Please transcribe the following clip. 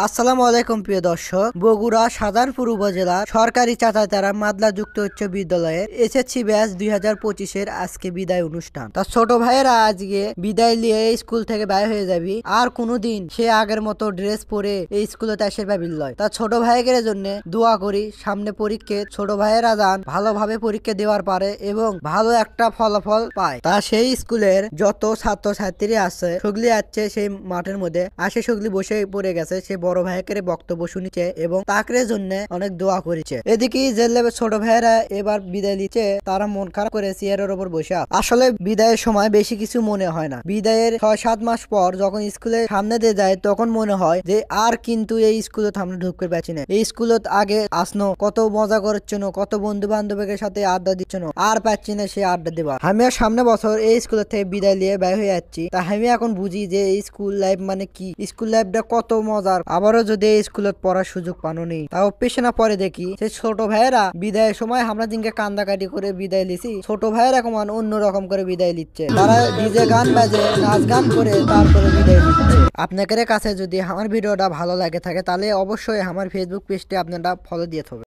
আসসালামু আলাইকুম প্রিয় দর্শক, বগুড়া সাজারপুর উপজেলা সরকারি চাচাইতারা মাদলা যুক্ত উচ্চ বিদ্যালয়ের এসএসসি ব্যাচ 2025-এর আজকে বিদায় অনুষ্ঠান। তার ছোট ভাইয়েরা আজকে বিদায় নিয়ে স্কুল থেকে বাইরে হয়ে যাবি, আর কোনোদিন সে আগের মতো ড্রেস পরে এই স্কুলে আসে পাবিল লয়। তার ছোট ভাইয়ের জন্য দোয়া করি, সামনে পরীক্ষা ছোট ভাইয়েরা যান ভালোভাবে পরীক্ষা দেওয়ার পারে এবং ভালো একটা ফলাফল পায়। তা সেই স্কুলের যত ছাত্র ছাত্রী আছে সগলি আছে সেই মাঠের মধ্যে আসে, সগলি বসে পড়ে গেছে। সে বড় ভাইকে বক্তব্য শুনিছে এবং তাকে জন্য অনেক দোয়া করেছে। এদিকে যে ছোট ভাইয়েরা এবার বিদায় নিচ্ছে, তারা মন খারাপ করে চেয়ারের উপর বসে। আসলে বিদায়ের সময় বেশি কিছু মনে হয় না। বিদায়ের 6-7 মাস পর যখন স্কুলে সামনে দিয়ে যায় তখন মনে হয় যে আর কিন্তু এই স্কুলে সামনে ঢুকতে পারছি না। এই স্কুলত আগে আসনো, কত মজা করছিল, কত বন্ধু বান্ধবের সাথে আড্ডা দিচ্ছিল, আর পাচ্ছি না সে আড্ডা দেওয়া। আমি সামনে বছর এই স্কুল থেকে বিদায় নিয়ে বের হয়ে যাচ্ছি। তা আমি এখন বুঝি যে এই স্কুল লাইফ মানে কি, স্কুল লাইফটা কত মজার। আবারও যদি এই স্কুলত পড়ার সুযোগ পানো নেই, তাও পেছনে পরে দেখি সেই ছোট ভাইয়েরা বিদায়ের সময় আমরা দিনকে কান্দাকাটি করে বিদায় লিছি, ছোট ভাইয়েরা কমান অন্য রকম করে বিদায় লিচ্ছে। তারা ডিজে গান বাজে নাচ গান করে তারপরে বিদায় লিচ্ছে। আপনাদের কাছে যদি আমার ভিডিওটা ভালো লাগে থাকে তাহলে অবশ্যই আমার ফেসবুক পেজটি আপনারা ফলো দিয়ে থাকবেন।